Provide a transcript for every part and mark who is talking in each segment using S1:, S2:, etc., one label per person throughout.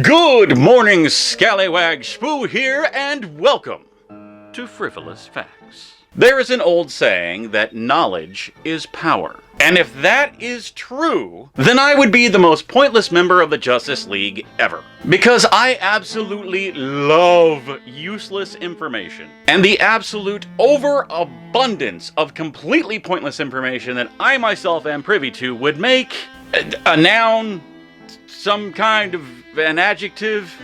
S1: Good morning, Skallywags. Shpoo here, and welcome to Frivolous Facts. There is an old saying that knowledge is power. And if that is true, then I would be the most pointless member of the Justice League ever. Because I absolutely love useless information. And the absolute overabundance of completely pointless information that I myself am privy to would make a noun, some kind of an adjective,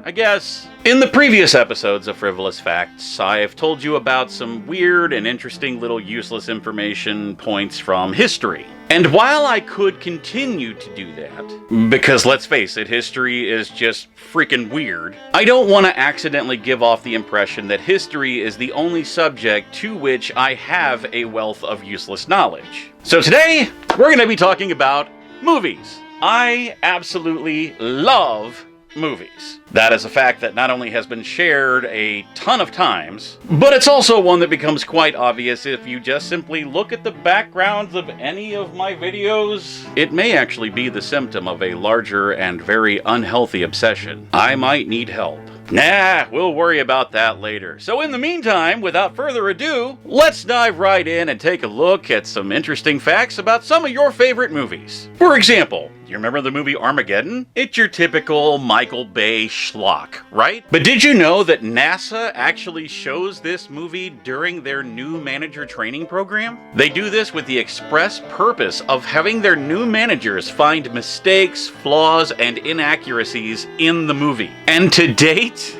S1: I guess. In the previous episodes of Frivolous Facts, I've told you about some weird and interesting little useless information points from history. And while I could continue to do that, because let's face it, history is just freaking weird, I don't want to accidentally give off the impression that history is the only subject to which I have a wealth of useless knowledge. So today, we're going to be talking about movies. I absolutely love movies. That is a fact that not only has been shared a ton of times, but it's also one that becomes quite obvious if you just simply look at the backgrounds of any of my videos. It may actually be the symptom of a larger and very unhealthy obsession. I might need help. Nah, we'll worry about that later. So in the meantime, without further ado, let's dive right in and take a look at some interesting facts about some of your favorite movies. For example, you remember the movie Armageddon? It's your typical Michael Bay schlock, right? But did you know that NASA actually shows this movie during their new manager training program? They do this with the express purpose of having their new managers find mistakes, flaws, and inaccuracies in the movie. And to date,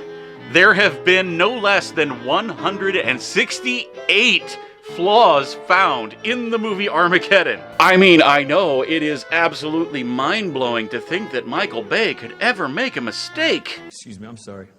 S1: there have been no less than 168 flaws found in the movie Armageddon. I mean, I know it is absolutely mind-blowing to think that Michael Bay could ever make a mistake.
S2: Excuse me, I'm sorry.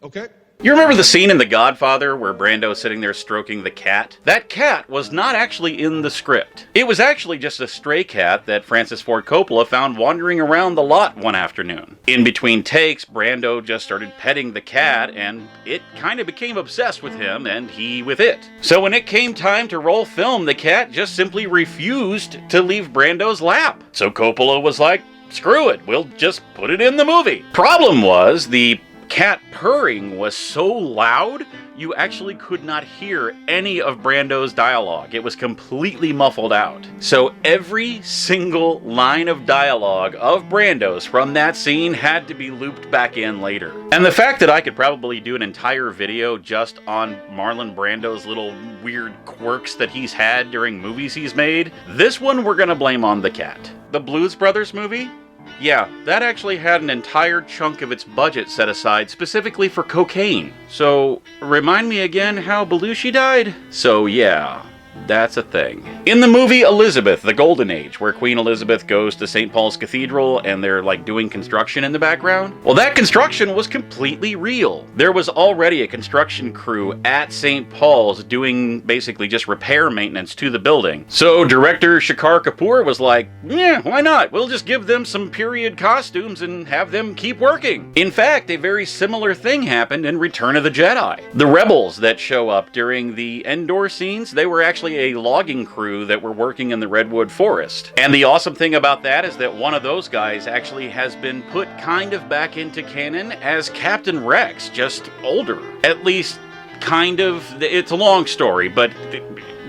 S2: Okay.
S1: You remember the scene in The Godfather where Brando's sitting there stroking the cat? That cat was not actually in the script. It was actually just a stray cat that Francis Ford Coppola found wandering around the lot one afternoon. In between takes, Brando just started petting the cat, and it kind of became obsessed with him, and he with it. So when it came time to roll film, the cat just simply refused to leave Brando's lap. So Coppola was like, screw it, we'll just put it in the movie. Problem was, the cat purring was so loud, you actually could not hear any of Brando's dialogue. It was completely muffled out. So every single line of dialogue of Brando's from that scene had to be looped back in later. And the fact that I could probably do an entire video just on Marlon Brando's little weird quirks that he's had during movies he's made, this one we're gonna blame on the cat. The Blues Brothers movie? Yeah, that actually had an entire chunk of its budget set aside specifically for cocaine. So, remind me again how Belushi died? So yeah, that's a thing. In the movie Elizabeth, The Golden Age, where Queen Elizabeth goes to St. Paul's Cathedral and they're like doing construction in the background, well, that construction was completely real. There was already a construction crew at St. Paul's doing basically just repair maintenance to the building. So director Shekhar Kapoor was like, yeah, why not? We'll just give them some period costumes and have them keep working. In fact, a very similar thing happened in Return of the Jedi. The rebels that show up during the Endor scenes, they were actually a logging crew that were working in the redwood forest. And the awesome thing about that is that one of those guys actually has been put kind of back into canon as Captain Rex, just older. At least, kind of. It's a long story, but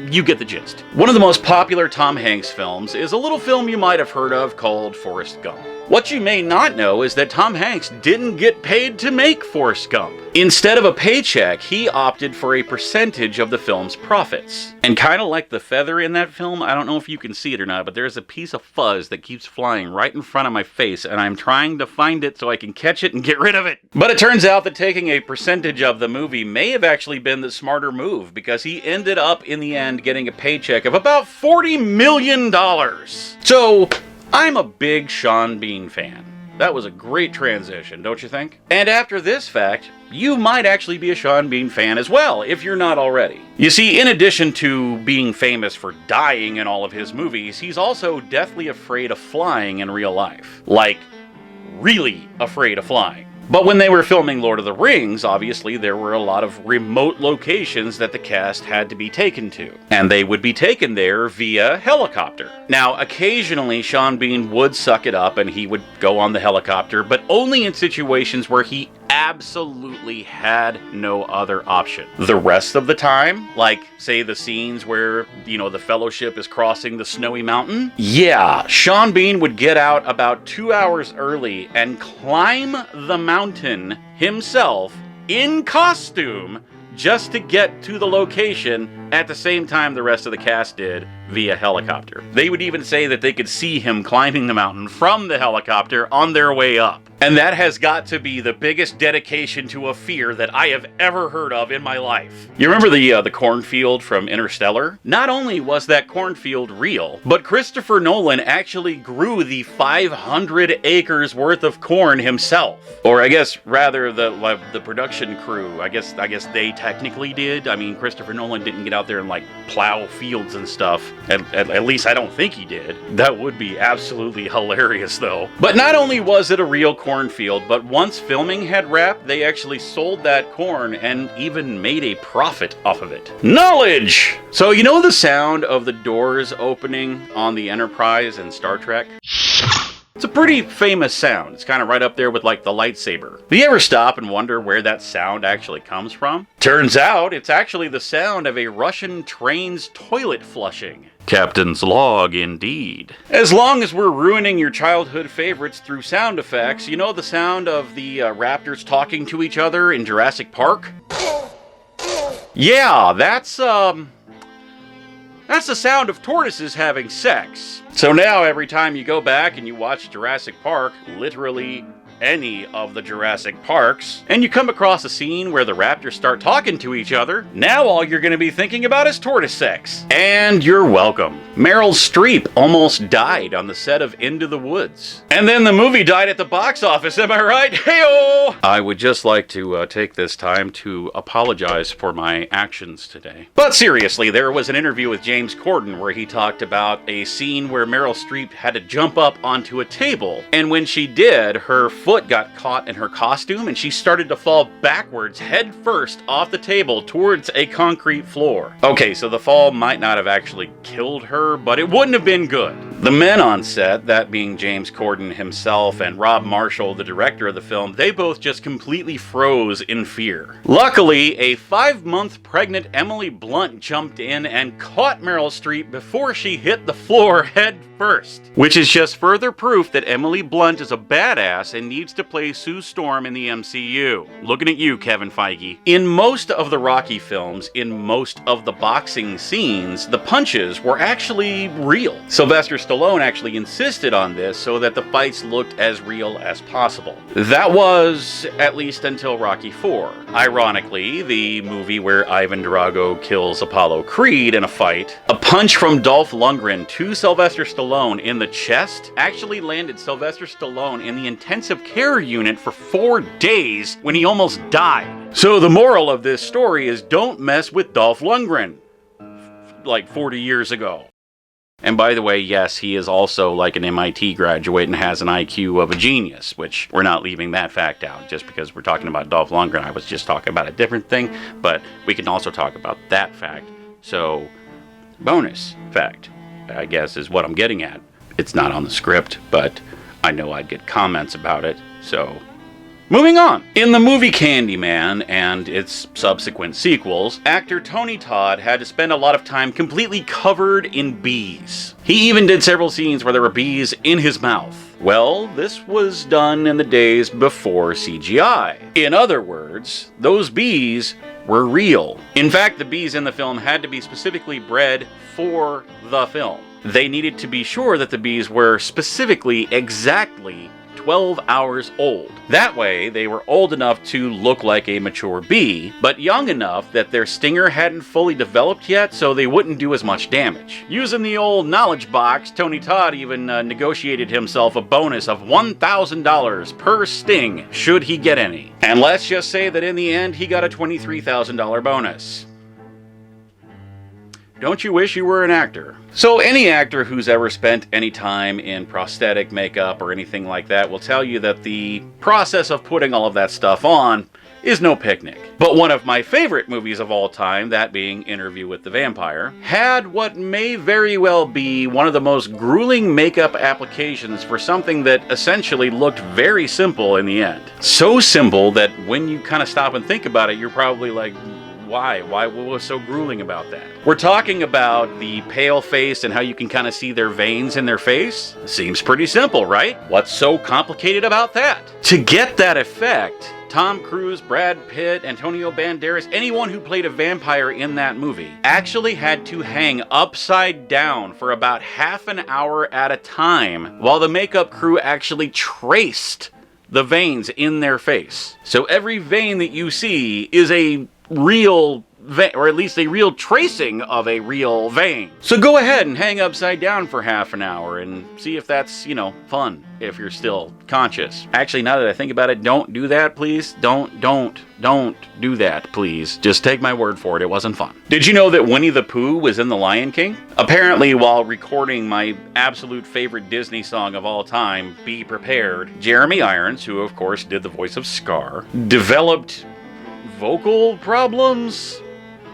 S1: you get the gist. One of the most popular Tom Hanks films is a little film you might have heard of called Forrest Gump. What you may not know is that Tom Hanks didn't get paid to make Forrest Gump. Instead of a paycheck, he opted for a percentage of the film's profits. And kind of like the feather in that film, I don't know if you can see it or not, but there's a piece of fuzz that keeps flying right in front of my face, and I'm trying to find it so I can catch it and get rid of it. But it turns out that taking a percentage of the movie may have actually been the smarter move, because he ended up in the end getting a paycheck of about $40 million. So, I'm a big Sean Bean fan. That was a great transition, don't you think? And after this fact, you might actually be a Sean Bean fan as well, if you're not already. You see, in addition to being famous for dying in all of his movies, he's also deathly afraid of flying in real life. Like, really afraid of flying. But when they were filming Lord of the Rings, obviously there were a lot of remote locations that the cast had to be taken to. And they would be taken there via helicopter. Now, occasionally Sean Bean would suck it up and he would go on the helicopter, but only in situations where he absolutely had no other option. The rest of the time, like, say, the scenes where, the Fellowship is crossing the snowy mountain, yeah, Sean Bean would get out about 2 hours early and climb the mountain himself in costume just to get to the location at the same time the rest of the cast did via helicopter. They would even say that they could see him climbing the mountain from the helicopter on their way up. And that has got to be the biggest dedication to a fear that I have ever heard of in my life. You remember the cornfield from Interstellar? Not only was that cornfield real, but Christopher Nolan actually grew the 500 acres worth of corn himself. Or I guess rather the production crew. I guess they technically did. I mean, Christopher Nolan didn't get out there and like plow fields and stuff. At least I don't think he did. That would be absolutely hilarious though. But not only was it a real cornfield, but once filming had wrapped, they actually sold that corn and even made a profit off of it. Knowledge! So you know the sound of the doors opening on the Enterprise in Star Trek? It's a pretty famous sound. It's kind of right up there with like the lightsaber. Do you ever stop and wonder where that sound actually comes from? Turns out it's actually the sound of a Russian train's toilet flushing. Captain's log, indeed. As long as we're ruining your childhood favorites through sound effects, you know the sound of the raptors talking to each other in Jurassic Park? Yeah, that's the sound of tortoises having sex. So now every time you go back and you watch Jurassic Park, literally any of the Jurassic Parks, and you come across a scene where the raptors start talking to each other, now all you're going to be thinking about is tortoise sex. And you're welcome. Meryl Streep almost died on the set of Into the Woods. And then the movie died at the box office, am I right? Hey-oh! I would just like to take this time to apologize for my actions today. But seriously, there was an interview with James Corden where he talked about a scene where Meryl Streep had to jump up onto a table, and when she did, her foot got caught in her costume and she started to fall backwards head first off the table towards a concrete floor. Okay, so the fall might not have actually killed her, but it wouldn't have been good. The men on set, that being James Corden himself and Rob Marshall, the director of the film, they both just completely froze in fear. Luckily, a 5-month pregnant Emily Blunt jumped in and caught Meryl Streep before she hit the floor head first, which is just further proof that Emily Blunt is a badass and needs to play Sue Storm in the MCU. Looking at you, Kevin Feige. In most of the Rocky films, in most of the boxing scenes, the punches were actually real. Sylvester Stallone actually insisted on this so that the fights looked as real as possible. That was at least until Rocky IV. Ironically, the movie where Ivan Drago kills Apollo Creed in a fight, a punch from Dolph Lundgren to Sylvester Stallone in the chest actually landed Sylvester Stallone in the intensive care unit for 4 days when he almost died. So the moral of this story is don't mess with Dolph Lundgren. Like 40 years ago. And by the way, yes, he is also like an MIT graduate and has an IQ of a genius, which we're not leaving that fact out just because we're talking about Dolph Lundgren. I was just talking about a different thing, but we can also talk about that fact. So, bonus fact, I guess, is what I'm getting at. It's not on the script, but I know I'd get comments about it, so moving on. In the movie Candyman and its subsequent sequels, actor Tony Todd had to spend a lot of time completely covered in bees. He even did several scenes where there were bees in his mouth. Well, this was done in the days before CGI. In other words, those bees were real. In fact, the bees in the film had to be specifically bred for the film. They needed to be sure that the bees were specifically exactly 12 hours old. That way, they were old enough to look like a mature bee, but young enough that their stinger hadn't fully developed yet, so they wouldn't do as much damage. Using the old knowledge box, Tony Todd even negotiated himself a bonus of $1,000 per sting, should he get any. And let's just say that in the end, he got a $23,000 bonus. Don't you wish you were an actor? So any actor who's ever spent any time in prosthetic makeup or anything like that will tell you that the process of putting all of that stuff on is no picnic. But one of my favorite movies of all time, that being Interview with the Vampire, had what may very well be one of the most grueling makeup applications for something that essentially looked very simple in the end. So simple that when you kind of stop and think about it, you're probably like, why? What was so grueling about that? We're talking about the pale face and how you can kind of see their veins in their face. Seems pretty simple, right? What's so complicated about that? To get that effect, Tom Cruise, Brad Pitt, Antonio Banderas, anyone who played a vampire in that movie actually had to hang upside down for about half an hour at a time while the makeup crew actually traced the veins in their face. So every vein that you see is a real vein, or at least a real tracing of a real vein. So go ahead and hang upside down for half an hour and see if that's, fun, if you're still conscious. Actually, now that I think about it, don't do that, please. Don't do that, please. Just take my word for it, it wasn't fun. Did you know that Winnie the Pooh was in The Lion King? Apparently, while recording my absolute favorite Disney song of all time, Be Prepared, Jeremy Irons, who of course did the voice of Scar, developed vocal problems.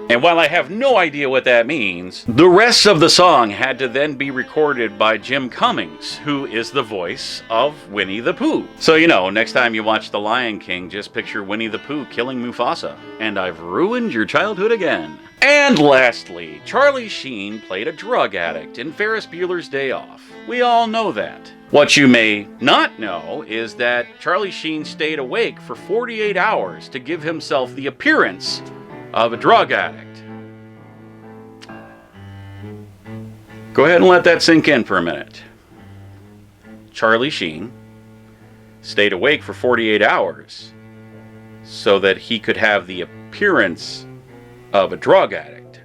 S1: And while I have no idea what that means, the rest of the song had to then be recorded by Jim Cummings, who is the voice of Winnie the Pooh. So, next time you watch The Lion King, just picture Winnie the Pooh killing Mufasa. And I've ruined your childhood again. And lastly, Charlie Sheen played a drug addict in Ferris Bueller's Day Off. We all know that. What you may not know is that Charlie Sheen stayed awake for 48 hours to give himself the appearance of a drug addict. Go ahead and let that sink in for a minute. Charlie Sheen stayed awake for 48 hours so that he could have the appearance of a drug addict.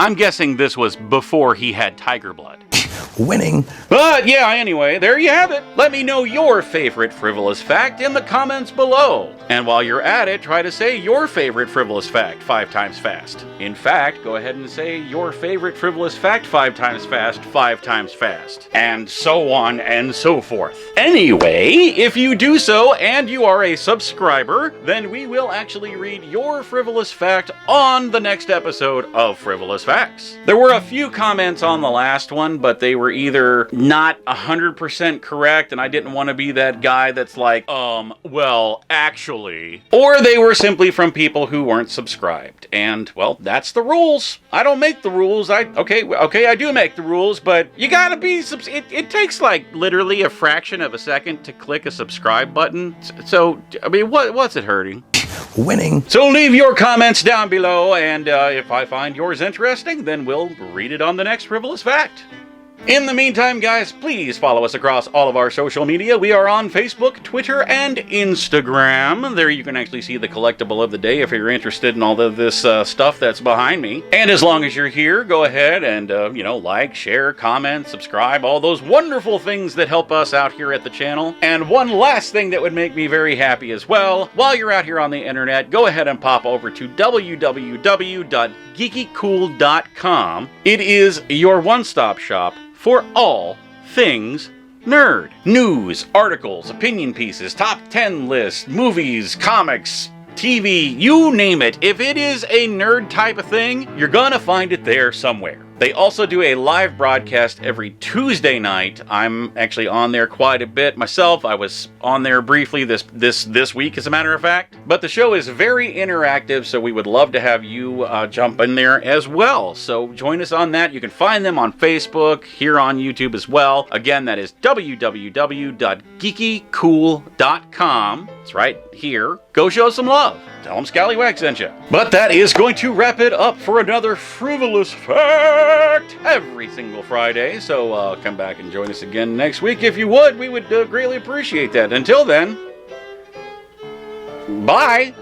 S1: I'm guessing this was before he had tiger blood.
S2: Winning.
S1: But yeah, anyway, there you have it. Let me know your favorite frivolous fact in the comments below. And while you're at it, try to say your favorite frivolous fact 5 times fast. In fact, go ahead and say your favorite frivolous fact 5 times fast, 5 times fast. And so on and so forth. Anyway, if you do so and you are a subscriber, then we will actually read your frivolous fact on the next episode of Frivolous Facts. There were a few comments on the last one, but they were either not 100% correct, and I didn't want to be that guy that's like, well, actually. Or they were simply from people who weren't subscribed. And, well, that's the rules. I don't make the rules. Okay, I do make the rules, but you gotta be, it takes like literally a fraction of a second to click a subscribe button. So, I mean, what's it hurting?
S2: Winning.
S1: So leave your comments down below, and if I find yours interesting, then we'll read it on the next Frivolous Fact. In the meantime, guys, please follow us across all of our social media. We are on Facebook, Twitter, and Instagram. There you can actually see the collectible of the day if you're interested in all of this stuff that's behind me. And as long as you're here, go ahead and, like, share, comment, subscribe, all those wonderful things that help us out here at the channel. And one last thing that would make me very happy as well, while you're out here on the internet, go ahead and pop over to www.geekycool.com. It is your one-stop shop for all things nerd. News, articles, opinion pieces, top 10 lists, movies, comics, TV, you name it. If it is a nerd type of thing, you're gonna find it there somewhere. They also do a live broadcast every Tuesday night. I'm actually on there quite a bit myself. I was on there briefly this week, as a matter of fact. But the show is very interactive, so we would love to have you jump in there as well. So join us on that. You can find them on Facebook, here on YouTube as well. Again, that is www.geekycool.com. It's right here. Go show some love. Tell them Skallywags sent you. But that is going to wrap it up for another Frivolous Fact every single Friday. So come back and join us again next week if you would. We would greatly appreciate that. Until then, bye.